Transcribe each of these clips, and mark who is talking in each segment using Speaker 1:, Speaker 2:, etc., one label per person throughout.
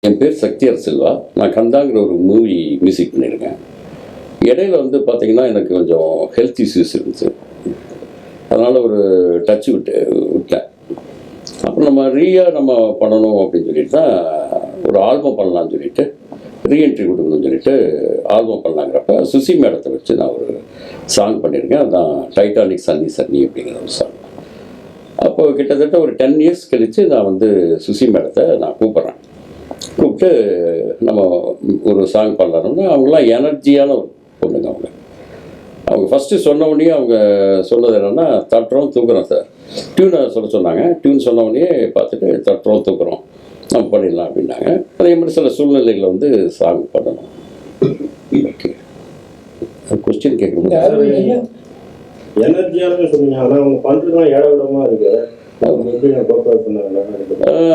Speaker 1: என் பேர் சக்தியார் செல்வா. நான் கந்தாங்கிற ஒரு மூவி மியூசிக் பண்ணியிருக்கேன். இடையில வந்து பார்த்தீங்கன்னா எனக்கு கொஞ்சம் ஹெல்த் இஷ்யூஸ் இருந்துச்சு. அதனால் ஒரு டச்சு விட்டேன். அப்புறம் நம்ம பண்ணணும் அப்படின்னு சொல்லிட்டு தான் ஒரு ஆல்பம் பண்ணலான்னு சொல்லிட்டு ரீஎன்ட்ரி கொடுக்கணும்னு சொல்லிட்டு ஆல்பம் பண்ணலாங்கிறப்ப சுசி மேடத்தை வச்சு நான் ஒரு சாங் பண்ணியிருக்கேன். அதுதான் டைட்டானிக் சன்னி சன்னி அப்படிங்கிற ஒரு சாங். அப்போது கிட்டத்தட்ட ஒரு 10 இயர்ஸ் கழித்து நான் வந்து சுசி மேடத்தை நான் கூப்பிட்டு நம்ம ஒரு சாங் பண்ணலாம்னா அவங்களாம் எனர்ஜியான ஒரு பொண்ணுங்க. அவங்க ஃபஸ்ட்டு சொன்ன உடனே அவங்க சொன்னது என்னென்னா தட்டுறோம் தூக்குறோம் சார், டியூனை சொன்னாங்க. டியூன் சொன்ன உடனே பார்த்துட்டு தட்டுறோம் தூக்குறோம் நம்ம பண்ணிடலாம் அப்படின்னாங்க. அதே மாதிரி சில சூழ்நிலைகளில் வந்து சாங் பண்ணணும். ஓகே, கொஸ்டின் கேட்கணும்.
Speaker 2: எனர்ஜியான சொன்னீங்க, ஆனால் அவங்க பண்ணுறதுலாம் ஏழவிடமாக இருக்குது.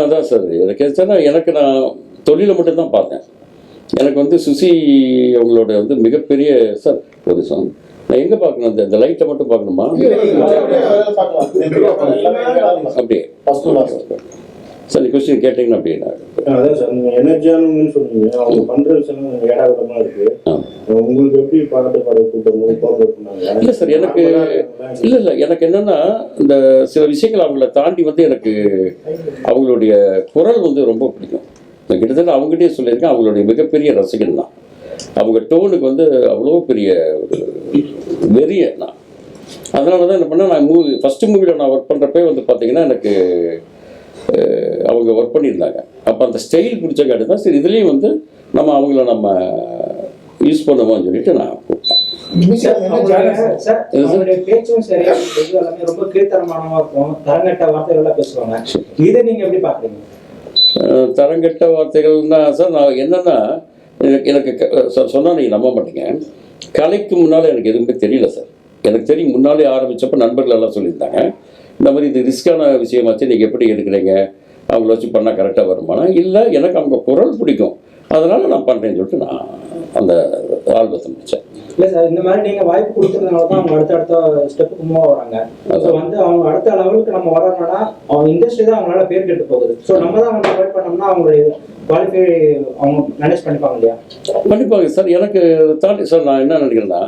Speaker 1: அதான் சார் எனக்கு நான் தொழிலை மட்டும்தான் பார்த்தேன். எனக்கு வந்து சுசி அவங்களோட வந்து மிகப்பெரிய சார் ஒரு சாங் நான் எங்கே பார்க்கணும், இந்த லைட்டை மட்டும் பார்க்கணுமா? அப்படியே சார் நீ கொஸ்டின் கேட்டீங்கன்னா அப்படின்னா
Speaker 2: அதான் சார் நீங்கள் எனர்ஜியானு சொன்னீங்க, அவங்க பண்ணுற விஷயம் ஏடாவிடமாக இருக்குது. உங்களுக்கு எப்படி பாட கூட்டம் போது கோஆப்ரேட் பண்ணாங்க? இல்லை
Speaker 1: சார், எனக்கு என்னென்னா இந்த சில விஷயங்கள் அவங்கள தாண்டி வந்து எனக்கு அவங்களுடைய குரல் வந்து ரொம்ப பிடிக்கும். கிட்டத்தட்ட அவங்ககிட்டயே சொல்லியிருக்கேன், அவங்களுடைய மிகப்பெரிய ரசிகன் தான். அவங்க டோனுக்கு வந்து அவ்வளோ பெரிய ஒரு வெறிய நான். அதனால தான் என்ன பண்ணேன், நான் ஃபஸ்ட்டு மூவியில் நான் ஒர்க் பண்ணுறப்பே வந்து பார்த்தீங்கன்னா எனக்கு அவங்க ஒர்க் பண்ணியிருந்தாங்க. அப்போ அந்த ஸ்டைல் பிடிச்சக்காட்டி தான் சரி இதுலேயும் வந்து நம்ம யூஸ் பண்ணுவோம்னு சொல்லிட்டு நான் கூப்பிட்டேன்.
Speaker 3: பேச்சும் சரி ரொம்ப கீழ்த்தரமானவா இருக்கும், தரங்கட்ட வார்த்தைகள்லாம் பேசுவாங்க. இதை நீங்க எப்படி பாக்குறீங்க?
Speaker 1: தரங்கட்ட வார்த்தைகள்னா சார் நான் என்னன்னா எனக்கு சொன்னால் நீங்கள் நம்ப மாட்டீங்க, கலைக்கு முன்னால் எனக்கு எதுவுமே தெரியல சார். எனக்கு தெரியும் முன்னாலே ஆரம்பித்தப்போ நண்பர்கள் எல்லாம் சொல்லியிருந்தாங்க, இந்த மாதிரி இது ரிஸ்கான விஷயமாச்சு நீங்கள் எப்படி எடுக்கிறீங்க, அவங்கள வச்சு பண்ணால் கரெக்டாக வருமானா? இல்லை, எனக்கு அவங்க குரல் பிடிக்கும், அதனால் நான் பண்ணுறேன்னு சொல்லிட்டு நான் அந்த ஆல்பத்தை முடித்தேன்.
Speaker 3: இல்லை சார், இந்த மாதிரி நீங்கள் வாய்ப்பு கொடுத்துறதுனால தான் அவங்க அடுத்த ஸ்டெப்புக்கு மூவ் ஆகிறாங்க. ஸோ வந்து அவங்க அடுத்த லெவலுக்கு நம்ம வரணும்னா அவங்க இண்டஸ்ட்ரி தான் அவங்களால பேர் கெட்டு போகுது. ஸோ நம்ம தான் அவங்க ப்ரொவைட் பண்ணோம்னா அவங்களுடைய குவாலிஃபை அவங்க மேனேஜ் பண்ணிப்பாங்க இல்லையா?
Speaker 1: பண்ணிப்பாங்க சார். எனக்கு தாண்டி சார் நான் என்ன நினைக்கிறேன்னா,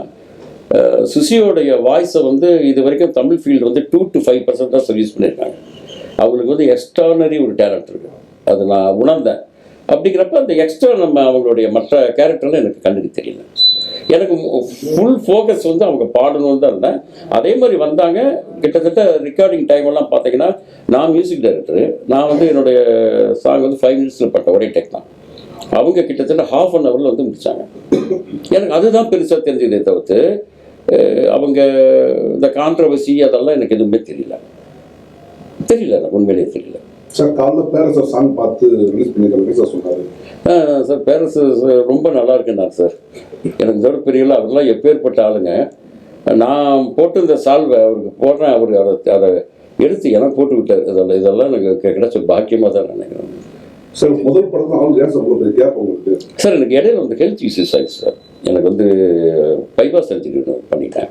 Speaker 1: சுசியோடைய வாய்ஸை வந்து இது வரைக்கும் தமிழ் ஃபீல்டு வந்து 2 to 5% தான் சர்வீஸ் பண்ணியிருக்காங்க. அவங்களுக்கு வந்து எக்ஸ்ட்ரானரி ஒரு டேலண்ட் இருக்குது, அது நான் உணர்ந்தேன். அப்படிங்கிறப்ப அந்த எக்ஸ்ட்ரா அவங்களுடைய மற்ற கேரக்டர்லாம் எனக்கு கண்ணுக்கு தெரியல. எனக்கு ஃபுல் ஃபோக்கஸ் வந்து அவங்க பாடணும்னு தான் இருந்தேன். அதே மாதிரி வந்தாங்க. கிட்டத்தட்ட ரெக்கார்டிங் டைம் எல்லாம் பார்த்தீங்கன்னா நான் மியூசிக் டைரக்டரு, நான் வந்து என்னுடைய சாங் வந்து 5 minutes பட்ட ஒரே டேக் தான். அவங்க கிட்டத்தட்ட ½ an hour வந்து முடித்தாங்க. எனக்கு அதுதான் பெருசாக தெரிஞ்சதே தவிர்த்து அவங்க இந்த கான்ட்ரவர்சி அதெல்லாம் எனக்கு எதுவுமே தெரியல. எனக்கு உண்மையிலேயே தெரியல
Speaker 4: சார். காலைல பேரஸ் சாங் பார்த்து ரிலீஸ் பண்ணிக்கிறேன் சார் சொன்னார்.
Speaker 1: சார் பேரஸ் ரொம்ப நல்லா இருக்குன்னார் சார். எனக்கு இதோட பெரியல அவரெல்லாம் எப்பேற்பட்ட ஆளுங்க. நான் போட்டு இந்த சால்வை அவருக்கு போடுறேன், அவர் அதை எடுத்து எனக்கு போட்டு விட்டார். இதெல்லாம் எனக்கு கிடைச்ச பாக்கியமாக தான் நினைக்கிறேன்
Speaker 4: சார். முதல் படத்தில் அவங்க ஏன் சார் கேப் உங்களுக்கு?
Speaker 1: சார் எனக்கு இடையில வந்து ஹெல்த் இஷ்யூஸ் ஆகிடுச்சு சார். எனக்கு வந்து பைபாஸ் சர்ஜரி பண்ணிட்டேன்.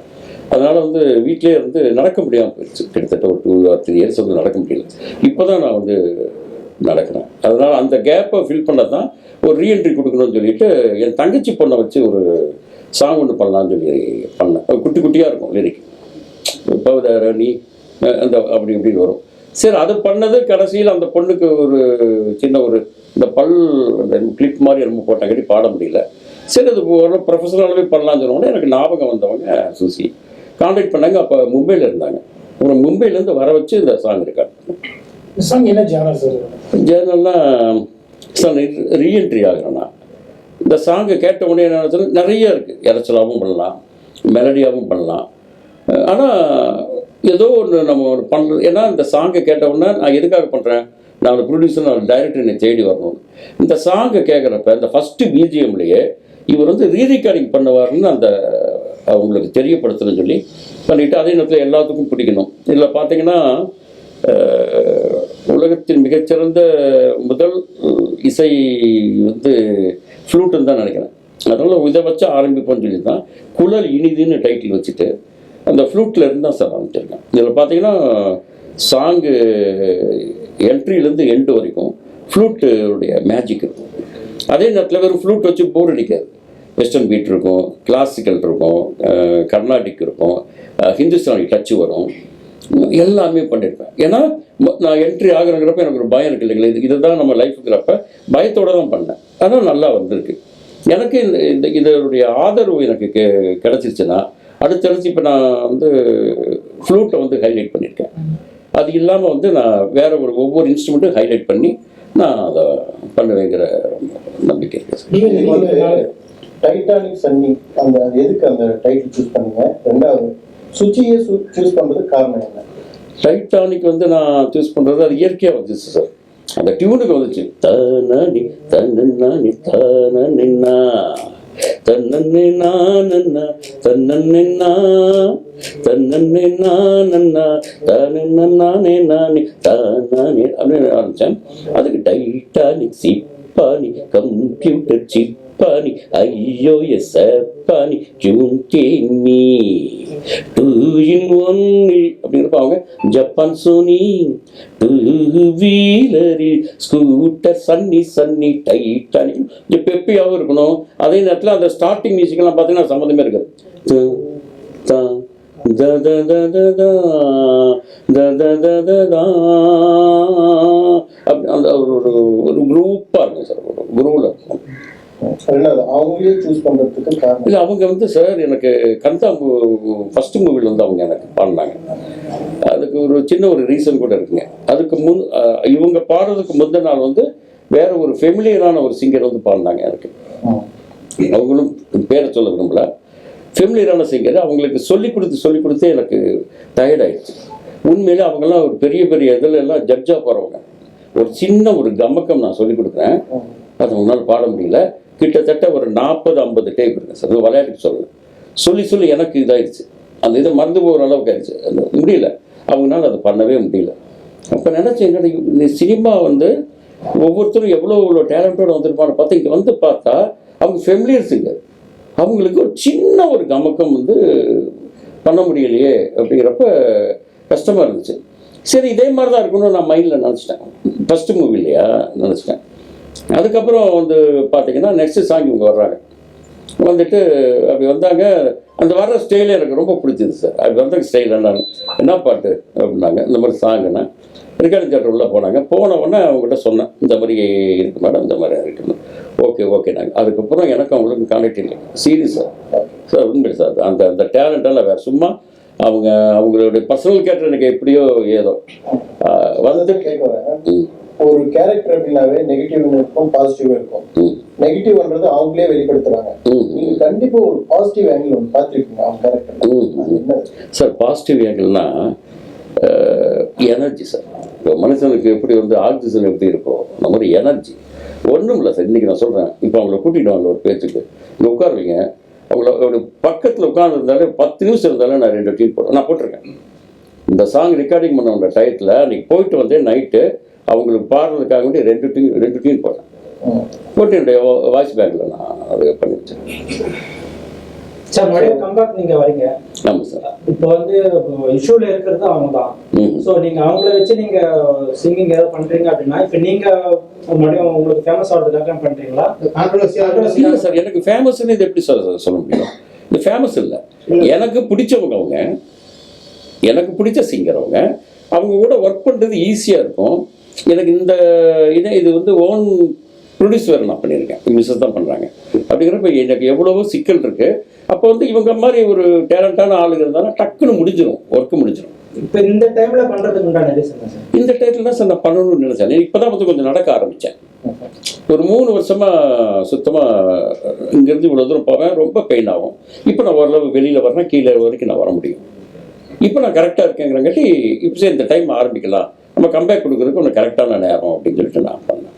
Speaker 1: அதனால் வந்து வீட்டிலே இருந்து நடக்க முடியாமல் போயிடுச்சு. கிட்டத்தட்ட ஒரு 2 or 3 years வந்து நடக்க முடியல. இப்போ தான் நான் வந்து நடக்கிறேன். அதனால் அந்த கேப்பை ஃபில் பண்ண தான் ஒரு ரீஎன்ட்ரி கொடுக்கணும்னு சொல்லிட்டு என் தங்கச்சி பொண்ணை வச்சு ஒரு சாங் ஒன்று பண்ணலான்னு சொல்லி பண்ணேன். குட்டி குட்டியாக இருக்கும் லிரிக், பவதாரணி அந்த அப்படி இப்படின்னு வரும். சரி, அது பண்ணது கடைசியில் அந்த பொண்ணுக்கு ஒரு சின்ன ஒரு இந்த அந்த கிளிப் மாதிரி நம்ம போட்டாங்கடி பாட முடியல. சரி, அது ஒரு ப்ரொஃபஷனலாகவே பண்ணலான்னு சொன்னோடனே எனக்கு ஞாபகம் வந்தவங்க சுசி கான்டாக்ட் பண்ணாங்க. அப்போ மும்பையில் இருந்தாங்க. அப்புறம் மும்பையிலேருந்து வர வச்சு இந்த சாங் ரெக்கார்ட்
Speaker 5: சாங் என்ன ஜேர்னல் சார்?
Speaker 1: ஜேர்னல்லாம் சார் ரீஎன்ட்ரி ஆகிறேன்னா இந்த சாங்கை கேட்ட உடனே என்ன நினச்சோன்னா நிறைய இருக்குது. இறைச்சலாகவும் பண்ணலாம், மெலடியாகவும் பண்ணலாம். ஆனால் ஏதோ ஒன்று நம்ம ஒன்று பண்ணுறது. ஏன்னா இந்த சாங்கை கேட்ட உடனே நான் எதுக்காக பண்ணுறேன், நான் ஒரு ப்ரொடியூசர், நான் டைரக்டர் என்னை தேடி வரணும். இந்த சாங்கை கேட்குறப்ப இந்த ஃபஸ்ட்டு பிஜிஎம்லேயே இவர் வந்து ரீரெக்கார்டிங் பண்ணுவார்னு அந்த அவங்களுக்கு தெரியப்படுத்தணும்னு சொல்லி பண்ணிவிட்டு அதே நேரத்தில் எல்லாத்துக்கும் பிடிக்கணும். இதில் பார்த்தீங்கன்னா உலகத்தின் மிகச்சிறந்த முதல் இசை வந்து ஃப்ளூட்டுன்னு தான் நினைக்கிறேன். அதனால் இதை வச்சு ஆரம்பிப்போன்னு சொல்லி தான் குழல் இனிதுன்னு டைட்டில் வச்சுட்டு அந்த ஃப்ளூட்டில் இருந்து தான் சார் ஆரம்பிச்சிருக்கேன். இதில் பார்த்தீங்கன்னா சாங்கு என்ட்ரிலேருந்து எண்டு வரைக்கும் ஃப்ளூட்டுடைய மேஜிக் இருக்கும். அதே நேரத்தில் வெறும் ஃப்ளூட் வச்சு போர் அடிக்காது. வெஸ்டர்ன் பீட் இருக்கும், கிளாசிக்கல் இருக்கும், கர்நாடிக் இருக்கும், ஹிந்துஸ்தானி டச்சு வரும், எல்லாமே பண்ணியிருப்பேன். ஏன்னா நான் என்ட்ரி ஆகிறங்கிறப்ப எனக்கு ஒரு பயம் இருக்கு இல்லைங்களா, இதுதான் நம்ம லைஃபுங்கிறப்ப பயத்தோடு தான் பண்ணேன். ஆனால் நல்லா வந்திருக்கு. எனக்கு இந்த இதனுடைய ஆதரவு எனக்கு கிடச்சிருச்சுன்னா அடுத்தடுத்து இப்போ நான் வந்து ஃப்ளூட்டை வந்து ஹைலைட் பண்ணியிருக்கேன். அது இல்லாமல் வந்து நான் வேறு ஒவ்வொரு இன்ஸ்ட்ருமெண்ட்டும் ஹைலைட் பண்ணி நான் அதை பண்ணுவேங்கிற நம்பிக்கை இருக்குது.
Speaker 6: நீங்க வந்து டைட்டானிக் சன்னி அந்த எதுக்கு அந்த டைட்டில் சூஸ் பண்ணீங்க? ரெண்டாவது சுச்சியை சூஸ் பண்ணுறதுக்கு காரணம் என்ன?
Speaker 1: டைட்டானிக் வந்து நான் சூஸ் பண்ணுறது அது இயற்கையாக வந்துச்சு சார். அந்த டியூனுக்கு வந்துச்சு, தனி தன்னி தான நின்னா தன்னே நானன்னா தன்னே நானன்னா தானே நானே நானே தானே அப்படின்னு ஆரம்பித்தேன். அதுக்கு டைட்டானிக் சிப்பானி கம்ப்யூட்டர் சிப்பானி ஐயோ எஸ் அப்பானி ஜூன்டேமி 2 in 1 அப்படிங்கிறப்ப அவங்க Japan Sony 2 wheeler scooter Sunny Titanic இந்த பெப்பியாகவும் இருக்கணும். அதே நேரத்தில் அந்த ஸ்டார்டிங் மியூசிக்கெல்லாம் பார்த்தீங்கன்னா சம்மந்தமே இருக்காது. அந்த ஒரு குரூப்பாக இருக்கும் சார், ஒரு குரூவில் இருக்கும்.
Speaker 6: அவங்களே சூஸ் பண்ணுறதுக்கு காரணம்
Speaker 1: இல்லை, அவங்க வந்து சார் எனக்கு கந்தா ஃபஸ்ட்டு மூவியில் வந்து அவங்க எனக்கு பாடினாங்க. அதுக்கு ஒரு சின்ன ஒரு ரீசன் கூட இருக்குங்க. அதுக்கு இவங்க பாடுறதுக்கு முந்தின நாள் வந்து வேற ஒரு ஃபெமிலியரான ஒரு சிங்கர் வந்து பாடினாங்க எனக்கு. அவங்களும் பேரை சொல்ல விரும்பல, ஃபெமிலியரான சிங்கர். அவங்களுக்கு சொல்லிக் கொடுத்து எனக்கு டயர்டாயிடுச்சு. உண்மையிலே அவங்கெல்லாம் ஒரு பெரிய இதில் எல்லாம் ஜட்ஜாக போகிறவங்க. ஒரு சின்ன ஒரு கம்மக்கம் நான் சொல்லிக் கொடுக்குறேன், அது அவங்களால பாட முடியல. கிட்டத்தட்ட ஒரு 40-50 டேப் இருக்கு சார். விளையாட்டுக்கு சொல்லி எனக்கு இதாகிடுச்சு. அந்த இதை மறந்து போகிற அளவுக்கு ஆயிடுச்சு. அது முடியல, அவங்களால அதை பண்ணவே முடியல. அப்போ நினச்சேன், என்னோட இந்த சினிமா வந்து ஒவ்வொருத்தரும் எவ்வளோ டேலண்டோடு வந்திருப்பான்னு பார்த்தா இங்கே வந்து பார்த்தா அவங்க ஃபெமிலியர் சிங்கர். அவங்களுக்கு ஒரு சின்ன ஒரு கமக்கம் வந்து பண்ண முடியலையே அப்படிங்கிறப்ப கஷ்டமாக இருந்துச்சு. சரி, இதே மாதிரி தான் இருக்கணும்னு நான் மைண்டில் நினச்சிட்டேன். ஃபஸ்ட்டு மூவி இல்லையா நினச்சிட்டேன். அதுக்கப்புறம் வந்து பார்த்தீங்கன்னா நெக்ஸ்ட் சாங் இவங்க வர்றாங்க. வந்துட்டு அப்படி வந்தாங்க. அந்த வர்ற ஸ்டைலே எனக்கு ரொம்ப பிடிச்சது சார். அப்படி வந்தாங்க ஸ்டைல் என்ன பாட்டு அப்படின்னாங்க. இந்த மாதிரி சாங்குன்னா ரெக்கார்டிங் தேட்டர் உள்ளே போனாங்க. போன உடனே அவங்ககிட்ட சொன்னேன், இந்த மாதிரி இருக்கு மேடம், இந்த மாதிரி இருக்குன்னு. ஓகே நாங்கள் அதுக்கப்புறம் எனக்கு அவங்களுக்கு கான்டாக்ட் இல்லை. சீரியஸாக சார், உண்மை சார். அந்த டேலண்டெல்லாம் வேறு. சும்மா அவங்களுடைய பர்சனல் கேரக்டர் எனக்கு எப்படியோ ஏதோ வந்து
Speaker 6: கேட்க வரேன். ஒரு கேரக்டர் அப்படின்னாவே நெகட்டிவ் இருக்கும், பாசிட்டிவ் இருக்கும். நெகட்டிவ்ன்றது அவங்களே வெளிப்படுத்துறாங்க. நீங்க கண்டிப்பா ஒரு பாசிட்டிவ் ஆங்கிள் ஒன்று பார்த்துருக்கீங்க அவங்க கேரக்டர்
Speaker 1: சார். பாசிட்டிவ் ஆங்கிள்னா எனர்ஜி சார். இப்போ மனுஷனுக்கு எப்படி வந்து ஆக்சிஜன் எப்படி இருக்கோ அந்த மாதிரி எனர்ஜி ஒன்றும் இல்லை சார். இன்றைக்கி நான் சொல்கிறேன், இப்போ அவங்கள கூட்டிகிட்டு வாங்க ஒரு பேச்சுக்கு, இங்கே உட்காருவீங்க. அவங்களோட பக்கத்தில் உட்காந்துருந்தாலே 10 நிமிஷம் இருந்தாலும் நான் 2 டீம் போடுவேன். நான் போட்டிருக்கேன். இந்த சாங் ரெக்கார்டிங் பண்ண டயத்தில் அன்றைக்கி போயிட்டு வந்தேன். நைட்டு அவங்களுக்கு பாடுறதுக்காக வேண்டி 2 டீம் போட்டேன். போட்டு என்னுடைய வாய்ஸ் பேங்கில் நான் அதை பண்ணி வச்சேன்
Speaker 3: சார். மறுபடியும் கம்பேக் நீங்கள் வரீங்க.
Speaker 1: ஆமாம் சார்.
Speaker 3: இப்போ வந்து இஷ்யூவில் இருக்கிறது அவங்க தான். ஸோ நீங்கள் அவங்கள வச்சு நீங்கள் சிங்கிங் ஏதாவது பண்ணுறீங்க அப்படின்னா, இப்போ நீங்கள் மறுபடியும் உங்களுக்கு ஃபேமஸ் ஆகிறதுக்காக பண்ணுறீங்களா?
Speaker 1: இல்லை சார், எனக்கு ஃபேமஸ்ன்னு இது எப்படி சார் சொல்ல முடியும்? இது ஃபேமஸ் இல்லை. எனக்கு பிடிச்சவங்க அவங்க, எனக்கு பிடிச்ச சிங்கர் அவங்க கூட ஒர்க் பண்ணுறது ஈஸியாக இருக்கும். எனக்கு இது வந்து ஓன் ப்ரொடியூஸ் வேறு நான் பண்ணியிருக்கேன். மிஸ்ஸஸ் தான் பண்ணுறாங்க. அப்படிங்கிறப்ப எனக்கு எவ்வளவோ சிக்கல் இருக்குது. அப்போ வந்து இவங்க மாதிரி ஒரு டேலண்டான ஆளுங்க இருந்தாலும் டக்குன்னு முடிஞ்சிடும், ஒர்க்கு முடிஞ்சிடும்.
Speaker 3: இப்போ இந்த டைமில் பண்ணுறதுக்கு உண்டான ரீசன் சார்? இந்த
Speaker 1: டைத்தில் தான் சார் நான் பண்ணணும்னு நினச்சேன். இப்போ தான் வந்து கொஞ்சம் நடக்க ஆரம்பித்தேன். ஒரு 3 வருஷமாக சுத்தமாக இங்கேருந்து இவ்வளோ தூரம் போவேன். ரொம்ப பெயின் ஆகும். இப்போ நான் ஓரளவு வெளியில் வரேன், கீழே வரைக்கும் நான் வர முடியும். இப்போ நான் கரெக்டாக இருக்கேங்கிறங்காட்டி இப்போ இந்த டைம் ஆரம்பிக்கலாம், நம்ம கம்பேக் கொடுக்குறதுக்கு ஒன்று கரெக்டான நேரம் அப்படின்னு சொல்லிட்டு நான் பண்ணேன்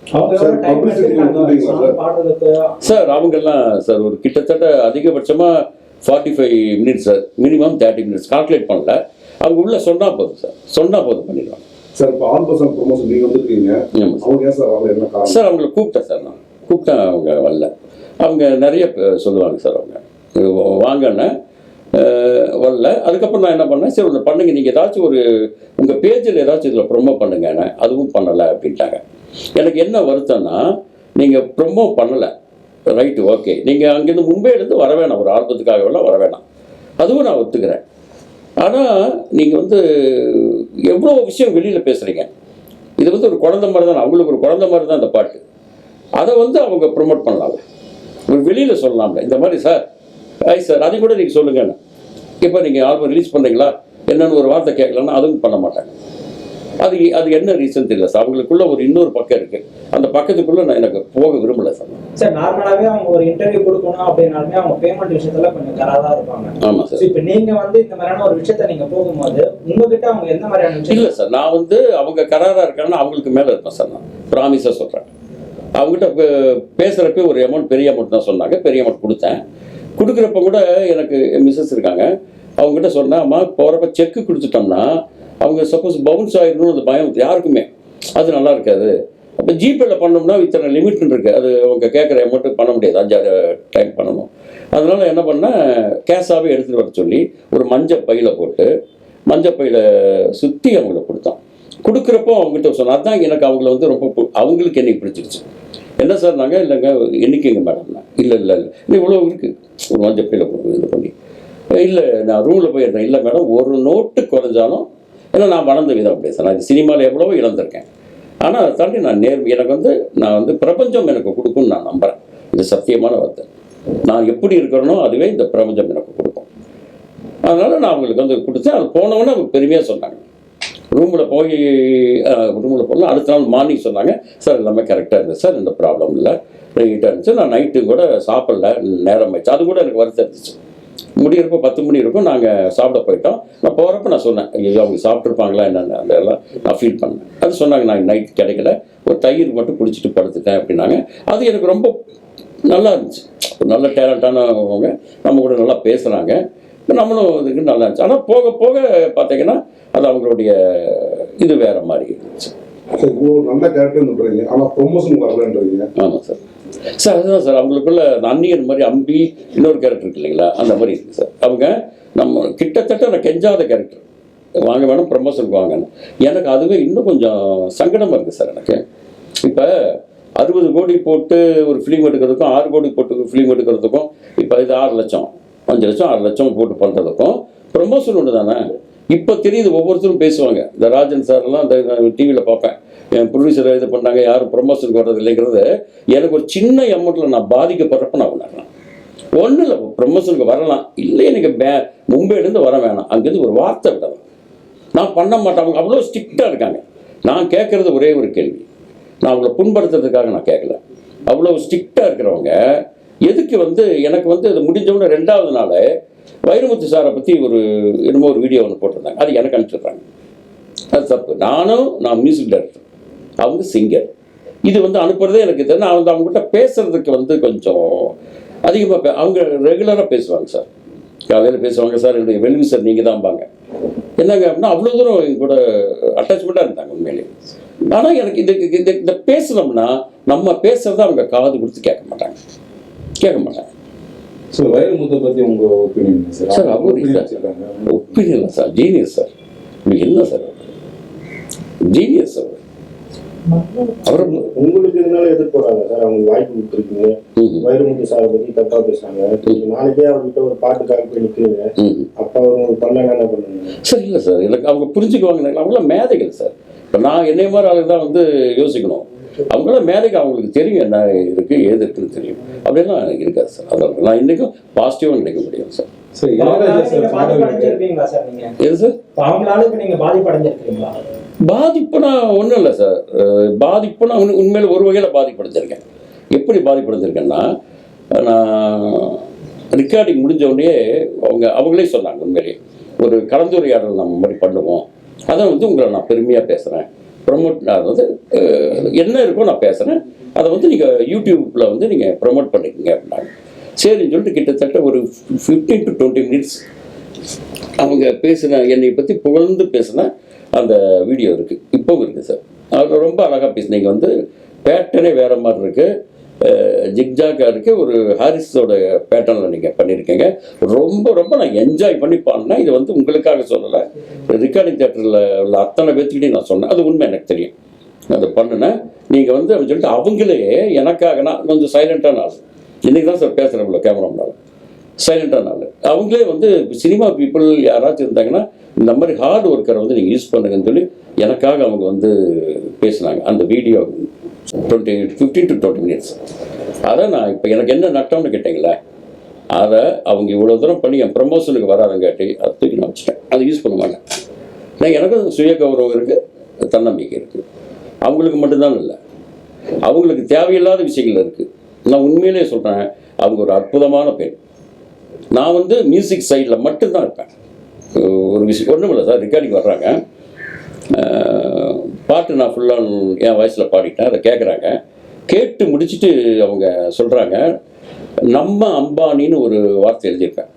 Speaker 1: சார். அவங்கெல்லாம் சார் ஒரு கிட்டத்தட்ட அதிகபட்சமாக 45 minutes sir, minimum 30 minutes calculate பண்ணல. அவங்க உள்ள சொன்னால் போதும் சார், சொன்னால் போதும் பண்ணிடுவாங்க
Speaker 4: சார். இப்போ ஆன் ப்ரொமோஷன் நீங்கள் வந்துருக்கீங்க. அவங்க ஏன் சார் வரல, என்ன காரணம்
Speaker 1: சார்? அவங்களை கூப்பிட்டேன் சார், நான் கூப்பிட்டேன், அவங்க வரல. அவங்க நிறைய சொல்லுவாங்க சார், அவங்க வாங்கன்னு வரல. அதுக்கப்புறம் நான் என்ன பண்ணேன், சரி ஒன்று பண்ணுங்க, நீங்கள் ஏதாச்சும் உங்கள் பேஜில் ஏதாச்சும் இதில் ப்ரொமோட் பண்ணுங்கண்ணே. அதுவும் பண்ணலை அப்படின்ட்டாங்க. எனக்கு என்ன வருத்தம்னா, நீங்கள் ப்ரொமோ பண்ணலை, ரைட்டு, ஓகே. நீங்கள் அங்கேருந்து மும்பையிலேருந்து வர வேணாம், ஒரு ஆல்பத்துக்காகவெல்லாம் வர வேணாம், அதுவும் நான் ஒத்துக்கிறேன். ஆனால் நீங்கள் வந்து எவ்வளோ விஷயம் வெளியில் பேசுகிறீங்க. இது வந்து ஒரு குழந்தை மாதிரி தான், அவங்களுக்கு ஒரு குழந்தை மாதிரி தான் இந்த பாட்டு. அதை வந்து அவங்க ப்ரொமோட் பண்ணலாம்ல, ஒரு வெளியில் சொல்லலாம்ல. இந்த மாதிரி சார், சார் அதையும் கூட நீங்கள் சொல்லுங்கன்னு. இப்போ நீங்கள் ஆல்பம் ரிலீஸ் பண்ணுறீங்களா என்னென்னு ஒரு வார்த்தை கேட்கலன்னா அதுவும் பண்ண மாட்டாங்க. அது என்ன ரீசன் தெரியல சார். அவங்களுக்குள்ள ஒரு இன்னொரு பக்கம் இருக்குது, அந்த பக்கத்துக்குள்ளே நான் எனக்கு போக விரும்பலை சார்.
Speaker 3: சார் நார்மலாகவே அவங்க ஒரு இன்டர்வியூ கொடுக்கணும் அப்படின்னாலுமே அவங்க பேமெண்ட் விஷயத்துல கொஞ்சம் கராராக இருப்பாங்க.
Speaker 1: ஆமாம் சார்.
Speaker 3: இப்போ நீங்கள் வந்து இந்த மாதிரியான ஒரு விஷயத்த நீங்கள் போகும்போது உங்ககிட்ட அவங்க எந்த மாதிரியான விஷயம்?
Speaker 1: இல்லை சார், நான் வந்து அவங்க கராராக இருக்காங்கன்னா அவங்களுக்கு மேலே இருப்பேன் சார். நான் ப்ராமிஸாக சொல்கிறேன். அவங்ககிட்ட பேசுகிறப்ப ஒரு அமௌண்ட், பெரிய அமௌண்ட் தான் சொன்னாங்க, பெரிய அமௌண்ட் கொடுத்தேன். கொடுக்குறப்ப கூட எனக்கு மிஸ்ஸஸ் இருக்காங்க, அவங்ககிட்ட சொன்னேன், அம்மா போகிறப்ப செக்கு கொடுத்துட்டோம்னா அவங்க சப்போஸ் பவுன்ஸ் ஆகிடணும் அந்த பயம் யாருக்குமே, அது நல்லா இருக்காது. அப்போ ஜிபேல பண்ணோம்னா இத்தனை லிமிட்னு இருக்குது, அது அவங்க கேட்குற அமௌண்ட்டு பண்ண முடியாது, 5-6 டைம் பண்ணணும். அதனால் என்ன பண்ணேன், கேஷாகவே எடுத்துகிட்டு வர சொல்லி ஒரு மஞ்சள் பையில் போட்டு மஞ்சள் பையில் சுற்றி அவங்களுக்கு கொடுத்தோம். கொடுக்குறப்போ அவங்ககிட்ட சொன்னேன், அதுதான் எனக்கு அவங்கள வந்து ரொம்ப அவங்களுக்கு என்னை பிடிச்சிருச்சு. என்ன சார் நாங்கள் இல்லைங்க என்னைக்குங்க மேடம்னா, இல்லை இன்னும் இவ்வளோ இருக்குது, ஒரு மஞ்சள் பையில் இது பண்ணி, இல்லை நான் ரூமில் போயிருந்தேன், இல்லை மேடம் ஒரு நோட்டு குறைஞ்சாலும், ஏன்னா நான் வளர்ந்த விதம் அப்படி சார், நான் சினிமாவில் எவ்வளவோ இழந்திருக்கேன். ஆனால் அதை தாண்டி நான் எனக்கு வந்து நான் வந்து பிரபஞ்சம் எனக்கு கொடுக்கும்னு நான் நம்புகிறேன். இது சத்தியமான வார்த்தை. நான் எப்படி இருக்கிறேனோ அதுவே இந்த பிரபஞ்சம் எனக்கு கொடுக்கும். அதனால் நான் அவங்களுக்கு வந்து கொடுத்தேன். அது போனவொன்னே அவங்க பெருமையாக சொன்னாங்க. ரூமில் போனால் அடுத்த நாள் மார்னிங் சொன்னாங்க, சார் எல்லாமே கரெக்டாக இருந்தது சார், எந்த ப்ராப்ளம் இல்லை, ரைட்டாக இருந்துச்சு. நான் நைட்டு கூட சாப்பிடல, நேரம் ஆயிடுச்சு, அது கூட எனக்கு வருத்தம் இருந்துச்சு. முடியிறப்போ 10 மணி இருக்கும், நாங்கள் சாப்பிட போயிட்டோம். நான் போகிறப்ப நான் சொன்னேன், ஐயோ அவங்க சாப்பிட்ருப்பாங்களா என்னென்ன அதெல்லாம் நான் ஃபீல் பண்ணேன். அது சொன்னாங்க, நான் நைட் கிடைக்கல, ஒரு தயிர் மட்டும் குடிச்சிட்டு படுத்துட்டேன் அப்படின்னாங்க. அது எனக்கு ரொம்ப நல்லா இருந்துச்சு. நல்ல டேலண்டானவங்க, நம்ம கூட நல்லா பேசுகிறாங்க, நம்மளும் இதுக்கு நல்லா இருந்துச்சு. ஆனால் போக போக பார்த்தீங்கன்னா அது அவங்களுடைய இது வேற மாதிரி இருந்துச்சு.
Speaker 4: சார் ஒரு நல்ல கேரக்டர்னு சொல்கிறீங்க, ஆனால் ப்ரொமோஷன் வரலன்றீங்க.
Speaker 1: ஆமாம் சார். சார் அதுதான் சார், அவங்களுக்குள்ள அந்த அந்நியன் மாதிரி அம்பி இன்னொரு கேரக்டர் இருக்கு இல்லைங்களா, அந்த மாதிரி இருக்குது சார். அவங்க நம்ம கிட்டத்தட்ட நான் கெஞ்சாத கேரக்டர், வாங்க வேணும் ப்ரமோஷனுக்கு வாங்கன்னு. எனக்கு அதுவே இன்னும் கொஞ்சம் சங்கடமாக இருக்குது சார். எனக்கு இப்போ 60 கோடி போட்டு ஒரு ஃபிலிம் எடுக்கிறதுக்கும் 6 கோடி போட்டு ஃபிலிம் எடுக்கிறதுக்கும், இப்போ இது 6 லட்சம் 5 லட்சம் 6 லட்சம் போட்டு பண்ணுறதுக்கும் ப்ரமோஷன் ஒன்று தானே. இப்போ தெரியுது, ஒவ்வொருத்தரும் பேசுவாங்க. இந்த ராஜன் சார்லாம் அந்த டிவியில் பார்ப்பேன், என் ப்ரொடியூசரை இது பண்ணாங்க, யாரும் ப்ரொமோஷனுக்கு வர்றது இல்லைங்கிறது எனக்கு ஒரு சின்ன அமௌண்ட்டில் நான் பாதிக்கப்படுறப்ப நான் உணர்றேன். ஒன்றும் இல்லை, ப்ரொமோஷனுக்கு வரலாம், இல்லை எனக்கு மும்பையிலேருந்து வர வேணாம், அங்கேருந்து ஒரு வார்த்தை விடலாம், நான் பண்ண மாட்டேன். அவங்க அவ்வளோ ஸ்ட்ரிக்டாக இருக்காங்க. நான் கேட்குறது ஒரே ஒரு கேள்வி, நான் அவங்கள புண்படுத்துறதுக்காக நான் கேட்கல. அவ்வளோ ஸ்ட்ரிக்டாக இருக்கிறவங்க எதுக்கு வந்து எனக்கு வந்து அது முடிஞ்சவொடனே 2வது நாள் வைரமுத்து சாரை பற்றி என்னமோ ஒரு வீடியோ ஒன்று போட்டிருந்தாங்க, அது எனக்கு அனுப்பிச்சிடுறாங்க. அது தப்பு. நான் மியூசிக் டைரக்டர், அவங்க சிங்கர். இது வந்து அனுப்புறதே எனக்கு தெரியும். நான் வந்து அவங்ககிட்ட பேசுறதுக்கு வந்து கொஞ்சம் அதிகமாக அவங்க ரெகுலராக பேசுவாங்க சார். காலையில் பேசுவாங்க, சார் என்னுடைய வெல்வி சார் நீங்கள் தான்பாங்க. என்னங்க அப்படின்னா அவ்வளோ தூரம் எங்க கூட அட்டாச்மெண்ட்டாக இருந்தாங்க உண்மையிலேயே. ஆனால் எனக்கு இந்த பேசணும்னா நம்ம பேசுறத அவங்க காது கொடுத்து கேட்க மாட்டாங்க.
Speaker 7: சார் வைரமுத்தை பற்றி உங்கள் ஒப்பீனியன் சார்?
Speaker 1: சார் அவர் ஒப்பீனியன் இல்லை சார், ஜீனியஸ் சார். என்ன சார் ஜீனியஸ் சார். அவர்
Speaker 2: உங்களுக்கு இருந்தாலும் எதிர்பாராங்க சார், அவங்க வாய்ப்பு கொடுத்துருக்கீங்க. வைரமுத்து சாரை பற்றி தப்பா பேசுறாங்க, நாளைக்கே அவர்கிட்ட ஒரு பாட்டுக்காக போய் நிற்கிறீங்க, அப்போ அவங்க பண்ணலாம் என்ன பண்ணுங்க
Speaker 1: சார்? இல்லை சார், எனக்கு அவங்க புரிஞ்சுக்குவாங்க. அவங்களாம் மேதைகள் சார். இப்போ நான் என்னைய மாதிரி ஆளுக்கு தான் வந்து யோசிக்கணும். அவங்களாம் மேதைக்கு அவங்களுக்கு தெரியும் என்ன இருக்குது ஏது இருக்குன்னு தெரியும். அப்படிலாம் எனக்கு இருக்காது சார். அதனால நான் இன்றைக்கும் பாசிட்டிவாக நினைக்க முடியும் சார்.
Speaker 7: சார்
Speaker 1: எது சார் பாதிப்புனா ஒன்றும் இல்லை சார். பாதிப்புனா உண்மையில் ஒரு வகையில் பாதிப்படைஞ்சிருக்கேன். எப்படி பாதிப்படைஞ்சிருக்கேன்னா, நான் ரெக்கார்டிங் முடிஞ்ச உடனே அவங்களே சொன்னாங்க, உண்மையிலேயே ஒரு கலந்துரையாடல் நம்ம மாதிரி பண்ணுவோம், அதை வந்து உங்களை நான் பெருமையாக பேசுகிறேன், ப்ரமோட் அதாவது என்ன இருக்கோ நான் பேசுகிறேன், அதை வந்து நீங்கள் யூடியூப்பில் வந்து நீங்கள் ப்ரமோட் பண்ணிக்கோங்க அப்படின்னாங்க. சரின்னு சொல்லிட்டு கிட்டத்தட்ட ஒரு 15 to 20 minutes அவங்க பேசின என்னை பற்றி புகழ்ந்து பேசின அந்த வீடியோ இருக்குது, இப்போவும் இருக்குது சார். அது ரொம்ப அழகாக பேசினீங்க. வந்து பேட்டர்னே வேறு மாதிரி இருக்குது, ஜிக்ஜாக்காக இருக்குது, ஒரு ஹாரிஸோட பேட்டர்னில் நீங்கள் பண்ணியிருக்கீங்க. ரொம்ப ரொம்ப நான் என்ஜாய் பண்ணி பாடினேன். இது வந்து உங்களுக்காக சொல்லலை, ரெக்கார்டிங் தியேட்டரில் உள்ள அத்தனை பேர்த்துக்கிட்டையும் நான் சொன்னேன். அது உண்மை, எனக்கு தெரியும். அதை பண்ணினேன். நீங்கள் வந்து அப்படின்னு சொல்லிட்டு அவங்களே எனக்காக, நான் கொஞ்சம் சைலண்ட்டான ஆள், இன்றைக்கி தான் சார் பேசுகிறேன் கேமரா முன்னால், சைலண்ட்டான ஆள். அவங்களே வந்து சினிமா பீப்புள் யாராச்சும் இருந்தாங்கன்னா இந்த மாதிரி ஹார்ட் ஒர்க்கரை வந்து நீங்கள் யூஸ் பண்ணுங்கன்னு சொல்லி எனக்காக அவங்க வந்து பேசினாங்க. அந்த வீடியோ 15 to 20 minutes. அதை நான் இப்போ எனக்கு என்ன நட்டம்னு கேட்டீங்களே, அதை அவங்க இவ்வளோ தூரம் பண்ணி என் ப்ரமோஷனுக்கு வராதங்காட்டி அதை தூக்கி நான் வச்சுட்டேன். அதை யூஸ் பண்ண மாட்டேன். நான் எனக்கும் சுய கௌரவம் இருக்குது, தன்னம்பிக்கை இருக்குது. அவங்களுக்கு மட்டும்தான் இல்லை, அவங்களுக்கு தேவையில்லாத விஷயங்கள் இருக்குது. நான் உண்மையிலே சொல்கிறேன், அவங்க ஒரு அற்புதமான பெண். நான் வந்து மியூசிக் சைடில் மட்டும்தான் இருப்பேன். ஒரு விஷயம் ஒன்றும் இல்லை சார், ரெக்கார்டிங் வர்றாங்க, பாட்டு நான் ஃபுல்லாக என் வயசில் பாடிட்டேன், அதை கேட்குறாங்க. கேட்டு முடிச்சுட்டு அவங்க சொல்கிறாங்க, நம்ம அம்பானின்னு ஒரு வார்த்தை எழுதியிருப்பேன்,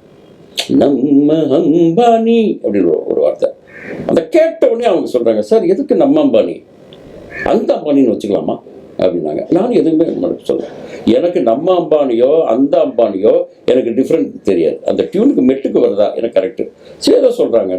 Speaker 1: நம்ம அம்பானி அப்படின்னு ஒரு வார்த்தை. அதை கேட்ட உடனே அவங்க சொல்கிறாங்க, சார் எதுக்கு நம்ம அம்பானி, அந்த அம்பானின்னு வச்சுக்கலாமா அப்படின்னாங்க. நான் எதுவுமே சொல்கிறேன், எனக்கு நம்ம அம்பானியோ அந்த அம்பானியோ எனக்கு டிஃப்ரெண்ட் தெரியாது. அந்த டியூனுக்கு மெட்டுக்கு வருதா எனக்கு கரெக்டு, சரி ஏதோ சொல்கிறாங்க.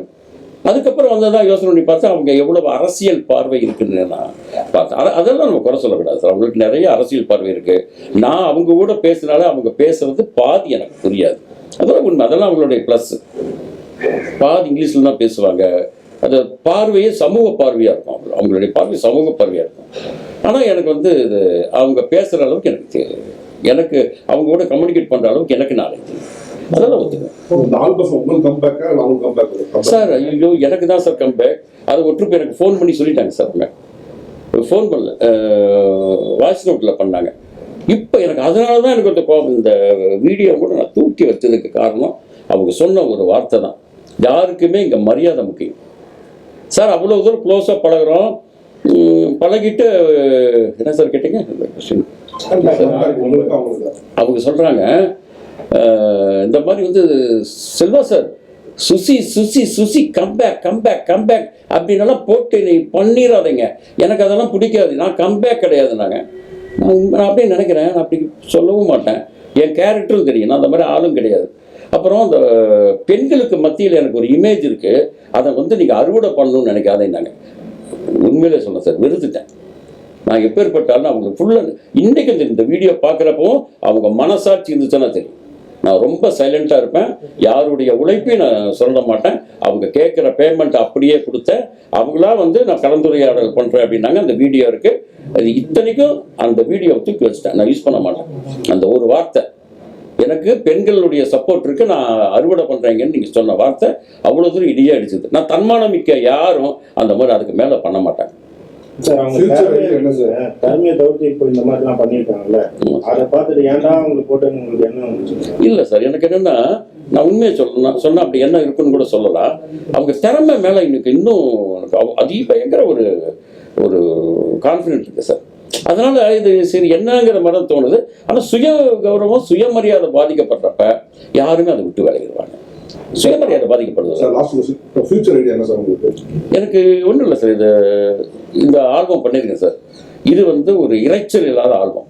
Speaker 1: அதுக்கப்புறம் வந்ததான் யோசனை பண்ணி பார்த்தா அவங்க எவ்வளவு அரசியல் பார்வை இருக்குன்னு நான் பார்த்தேன். அதெல்லாம் நம்ம குறை சொல்லக்கூடாது சார், அவங்களுக்கு நிறைய அரசியல் பார்வை இருக்குது. நான் அவங்க கூட பேசினாலே அவங்க பேசுறது பாதி எனக்கு புரியாது, அதெல்லாம் உண்மை. அதெல்லாம் அவங்களுடைய ப்ளஸ். பாதி இங்கிலீஷில் தான் பேசுவாங்க. அது பார்வையே சமூக பார்வையாக இருக்கும், அவங்களுடைய பார்வை சமூக பார்வையாக இருக்கும். ஆனால் எனக்கு வந்து இது அவங்க பேசுகிற அளவுக்கு எனக்கு அவங்க கூட கம்யூனிகேட் பண்ணுற அளவுக்கு எனக்கு நாலேஜ், அதெல்லாம் ஒத்துக்குவேன் சார். ஐயோ எனக்கு தான் சார் கம்பேக். அதை ஒற்றுப்பு எனக்கு ஃபோன் பண்ணி சொல்லிட்டாங்க சார். அவங்க ஃபோன் பண்ணல, வாய்ஸ் நோட்டில் பண்ணாங்க. இப்போ எனக்கு அதனால தான் எனக்கு அந்த கோபம். இந்த வீடியோ கூட நான் தூக்கி வச்சதுக்கு காரணம் அவங்க சொன்ன ஒரு வார்த்தை தான், யாருக்குமே இங்கே மரியாதை முக்கியம் சார். அவ்வளோ தூரம் க்ளோஸாக பழகிறோம், பழகிட்டு என்ன சார் கேட்டீங்க அவங்க சொல்கிறாங்க, இந்த மாதிரி வந்து செல்வா சார் சுசி சுசி சுசி கம்பேக் கம்பேக் கம்பேக் அப்படின்னலாம் போட்டு நீ பண்ணிடாதீங்க, எனக்கு அதெல்லாம் பிடிக்காது, நான் கம்பேக் கிடையாதுன்னாங்க. நான் அப்படியே நினைக்கிறேன், நான் அப்படி சொல்லவும் மாட்டேன். என் கேரக்டரும் தெரியும், நான் அந்த மாதிரி ஆளும் கிடையாது. அப்புறம் அந்த பெண்களுக்கு மத்தியில் எனக்கு ஒரு இமேஜ் இருக்குது, அதை வந்து நீங்கள் அறுவடை பண்ணணும்னு நினைக்காதேன்னாங்க. உண்மையிலே சொன்னேன் சார், வெறுத்துட்டேன். நான் எப்பேற்பட்டாலும் அவங்க ஃபுல்லாக இன்றைக்கு இந்த வீடியோ பார்க்குறப்பவும் அவங்க மனசாட்சி இருந்துச்சுன்னா தெரியும். நான் ரொம்ப சைலண்ட்டாக இருப்பேன், யாருடைய உழைப்பையும் நான் சொல்ல மாட்டேன். அவங்க கேட்குற பேமெண்ட் அப்படியே கொடுத்தேன். அவங்களா வந்து நான் கலந்துரையாடல் பண்ணுறேன் அப்படின்னாங்க. அந்த வீடியோ இருக்குது, அது இத்தனைக்கும் அந்த வீடியோவை தூக்கி வச்சுட்டேன், நான் யூஸ் பண்ண மாட்டேன். அந்த ஒரு வார்த்தை எனக்கு பெண்களுடைய சப்போர்ட் இருக்குது, நான் அறுவடை பண்ணுறேங்கன்னு நீங்கள் சொன்ன வார்த்தை அவ்வளோ தூரம் இடியே அடிச்சது. நான் தன்மானம் மிக்க யாரும் அந்த மாதிரி அதுக்கு மேலே பண்ண மாட்டாங்க
Speaker 2: சார். அவங்க திறமையை தவிர்த்து இப்போ இந்த மாதிரிலாம் பண்ணியிருக்காங்கல்ல, அதை பார்த்துட்டு ஏன்டா அவங்களுக்கு போட்டேன்னு உங்களுக்கு என்ன வந்துச்சு?
Speaker 1: இல்லை சார், எனக்கு என்னென்னா நான் உண்மையை சொன்னால் அப்படி என்ன இருக்குன்னு கூட சொல்லலாம். அவங்க திறமை மேலே எனக்கு இன்னும் எனக்கு அதிபயங்கர ஒரு ஒரு கான்ஃபிடென்ட் இருக்குது சார். அதனால் இது சரி என்னங்கிற மாதிரி தான் தோணுது. ஆனால் சுய கௌரவம் சுயமரியாதை பாதிக்கப்படுறப்ப யாருமே அதை விட்டு விலகிடுவாங்க. சுயமரியாதை பாதிக்கப்படுது. எனக்கு ஒன்றும் இல்லை சார், இந்த ஆல்பம் பண்ணியிருக்கேன் சார். இது வந்து ஒரு இறைச்சல் இல்லாத ஆல்பம்.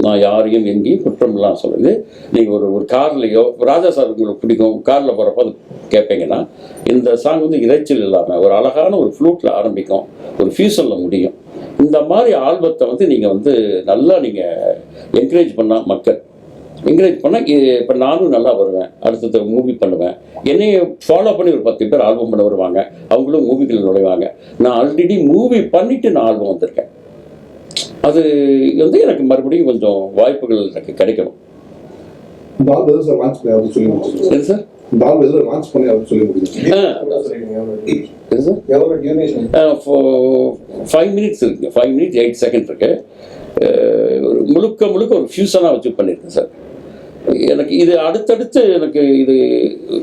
Speaker 1: நான் யாரையும் எங்கேயும் குற்றம்லாம் சொல்லுது. நீங்கள் ஒரு கார்லையோ, ராஜா சார் உங்களுக்கு பிடிக்கும், காரில் போகிறப்போ அது கேட்பீங்கன்னா, இந்த சாங் வந்து இறைச்சல் இல்லாமல் ஒரு அழகான ஒரு ஃப்ளூட்டில் ஆரம்பிக்கும், ஒரு ஃபியூசனில் முடியும். இந்த மாதிரி ஆல்பத்தை வந்து நீங்கள் வந்து நல்லா நீங்கள் என்கரேஜ் பண்ணால், மக்கள் என்கரேஜ் பண்ணால், இப்போ நானும் நல்லா வருவேன், அடுத்தது மூவி பண்ணுவேன். என்னையை ஃபாலோ பண்ணி ஒரு 10 பேர் ஆல்பம் பண்ண வருவாங்க, அவங்களும் மூவிகள் நுழைவாங்க. நான் ஆல்ரெடி மூவி பண்ணிவிட்டு நான் ஆல்பம் வந்திருக்கேன். அது வந்து எனக்கு மறுபடியும் கொஞ்சம் வாய்ப்புகள் எனக்கு கிடைக்கணும். சார்
Speaker 4: இந்த ஆல்பம் எதில் லான்ச் பண்ணி அவர் சொல்லி முடியுது.
Speaker 1: 5 minutes இருக்குது, 5 minutes 8 seconds இருக்குது. ஒரு முழுக்க ஒரு ஃபியூசனாக வச்சு பண்ணியிருக்கேன் சார். எனக்கு இது அடுத்தடுத்து எனக்கு இது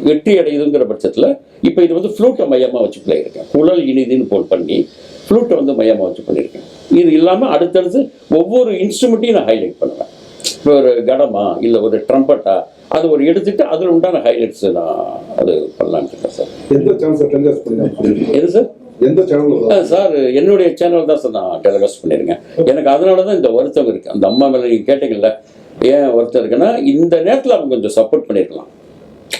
Speaker 1: வெற்றி அடையுதுங்கிற பட்சத்தில் இப்போ இது வந்து ஃப்ளூட்டை மையமாக வச்சு பண்ணியிருக்கேன். குழல் இனிதின்னு போல் பண்ணி ஃப்ளூட்டை வந்து மையமாக வச்சு பண்ணியிருக்கேன். இது இல்லாமல் அடுத்தடுத்து ஒவ்வொரு இன்ஸ்ட்ருமெண்ட்டையும் நான் ஹைலைட் பண்ணுவேன். இப்போ ஒரு கடமா இல்லை ஒரு ட்ரம்பட்டா அது ஒரு எடுத்துட்டு அதில் உண்டான ஹைலைட்ஸ் நான் அது பண்ணலான்னு இருக்கேன் சார். எது சார்?
Speaker 4: எந்த சேனல்
Speaker 1: சார்? என்னுடைய சேனல் தான் சார் நான் டெலிகாஸ்ட் பண்ணியிருக்கேன். எனக்கு அதனால தான் இந்த வருத்தம் இருக்குது. அந்த அம்மா மேலே நீங்கள் கேட்டீங்கல்ல ஏன் வருத்தம் இருக்குன்னா, இந்த நேரத்தில் அவங்க கொஞ்சம் சப்போர்ட் பண்ணியிருக்கலாம்,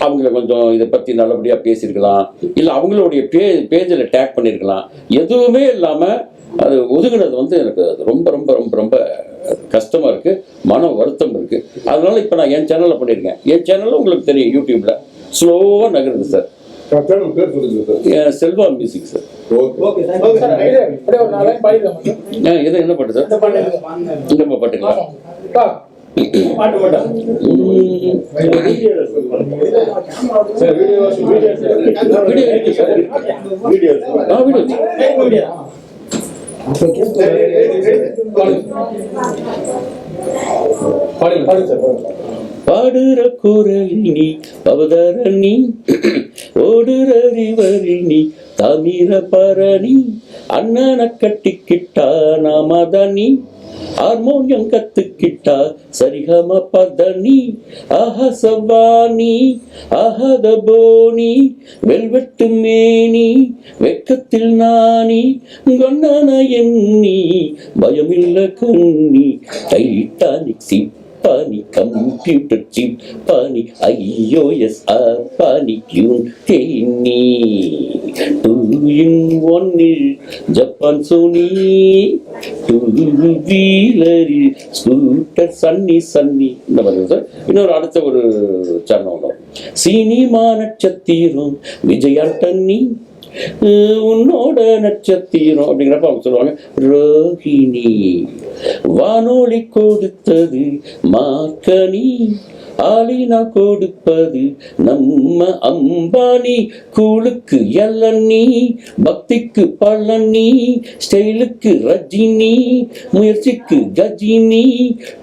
Speaker 1: அவங்க கொஞ்சம் இதை பற்றி நல்லபடியாக பேசியிருக்கலாம், இல்லை அவங்களுடைய பேஜில் டேக் பண்ணியிருக்கலாம். எதுவுமே இல்லாமல் அது ஒதுங்கினது வந்து எனக்கு அது ரொம்ப ரொம்ப ரொம்ப ரொம்ப கஷ்டமாக இருக்குது, மன வருத்தம் இருக்குது. அதனால இப்போ நான் என் சேனலில் பண்ணியிருக்கேன். என் சேனலில் உங்களுக்கு தெரியும், யூடியூப்பில் ஸ்லோவாக நகருது சார்.
Speaker 4: பேர் சொல்லுங்க sir.
Speaker 1: Selva music sir.
Speaker 3: Okay sir.
Speaker 5: Sir அப்படியே ஒரு 4 லைன் பாடிடலாம்.
Speaker 1: இது என்ன பாட்டு சார்? இந்த பாட்டுங்களா?
Speaker 5: பாட்டு மட்டும்.
Speaker 7: சார் வீடியோ
Speaker 1: வீடியோ இருக்கு சார்.
Speaker 2: வீடியோ
Speaker 1: வீடியோ
Speaker 6: பாடுங்க சார், பாடுங்க.
Speaker 1: பாடுற குரலில் நீ அவதரணி, ஓடுற ரிவரில் நீ தமிழ பரணி, அண்ணனை கட்டிக்கிட்டா நாமதனி, ஹார்மோனியம் கத்துக்கிட்டா சரிகம பதனி, ஆஹா சவானி ஆஹத போனி, வெல்வெட்டு மேனி வெக்கத்தில் நானி, கொண்டன எண்ணி பயமில்ல கண்ணி, டைட்டானிக் சிப் பானி, கம்ப்யூட்டர் சிப் பானி, iOS பானி, டியூன் தேனி, 2-in-1 ஜப்பான் சோனி, 2-வீலரில் ஸ்கூட்டர் சன்னி சன்னி. இந்த மாதிரி சார். இன்னொரு அடுத்த ஒரு சேனல் ஒன்று, சினிமா நட்சத்திரம் விஜயாண்டனி, உன்னோட நட்சத்திரம் அப்படிங்கிறப்ப அவங்க சொல்லுவாங்க ரோஹிணி, வானொலி கொடுத்தது மார்க்கனி, ஆளினா கொடுப்பது நம்ம அம்பானி, கூழுக்கு எல்லண்ணி, பக்திக்கு பழனி, ஸ்டைலுக்கு ரஜினி, முயற்சிக்கு கஜினி,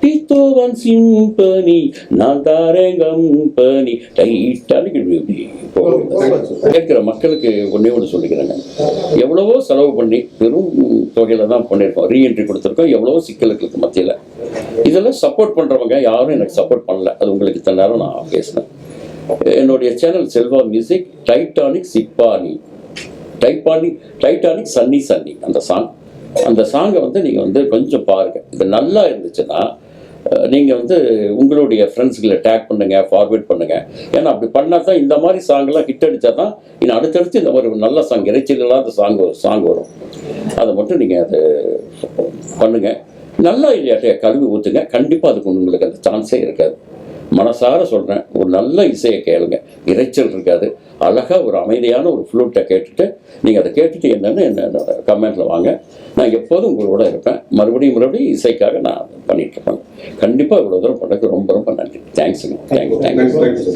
Speaker 1: டீத்தோவன் சிம்பனி, நான் தாரேன் கம்பனி, டைட்டானிக். கேட்கிற மக்களுக்கு ஒன்னே ஒன்று சொல்லிக்கிறாங்க, எவ்வளவோ செலவு பண்ணி பெரும் தொகையில தான் பண்ணியிருக்கோம், ரீஎன்ட்ரி கொடுத்துருக்கோம், எவ்வளவோ சிக்கலுக்கு மத்தியில். இதெல்லாம் சப்போர்ட் பண்றவங்க யாரும் எனக்கு சப்போர்ட் பண்ணல. அது உங்களுக்கு இத்தனை நேரம் நான் பேசினேன். என்னுடைய சேனல் செல்வா மியூசிக், டைட்டானிக் சிப்பானி, டைட்டானிக் சன்னி சன்னி அந்த சாங்கை வந்து நீங்கள் வந்து கொஞ்சம் பாருங்கள். இது நல்லா இருந்துச்சுன்னா நீங்கள் வந்து உங்களுடைய ஃப்ரெண்ட்ஸுகளை டேக் பண்ணுங்க, ஃபார்வேர்ட் பண்ணுங்க. ஏன்னா அப்படி பண்ணால் தான் இந்த மாதிரி சாங்கெல்லாம் ஹிட் அடித்தா தான் இன்னும் அடுத்தடுத்து இந்த மாதிரி நல்ல சாங், இறைச்சல் இல்லாத சாங் வரும். அதை மட்டும் நீங்கள் அதை பண்ணுங்கள். நல்லா இல்லையாட்டைய கழுவி ஊற்றுங்க, கண்டிப்பாக அதுக்கு உங்களுக்கு அந்த சான்ஸே இருக்காது. மனசார சொல்கிறேன், ஒரு நல்ல இசையை கேளுங்க, இறைச்சல் இருக்காது. அழகாக ஒரு அமைதியான ஒரு ஃப்ளூட்டை கேட்டுட்டு நீங்கள் அதை கேட்டுட்டு என்னென்னு கமெண்ட்டில் வாங்க. நான் எப்போதும் உங்களோட இருப்பேன். மறுபடியும் இசைக்காக நான் பண்ணிகிட்டு இருப்பேன். கண்டிப்பாக இவ்வளோ தூரம் பண்ணதுக்கு ரொம்ப ரொம்ப நன்றி. தேங்க்ஸுங்க. தேங்க்யூ.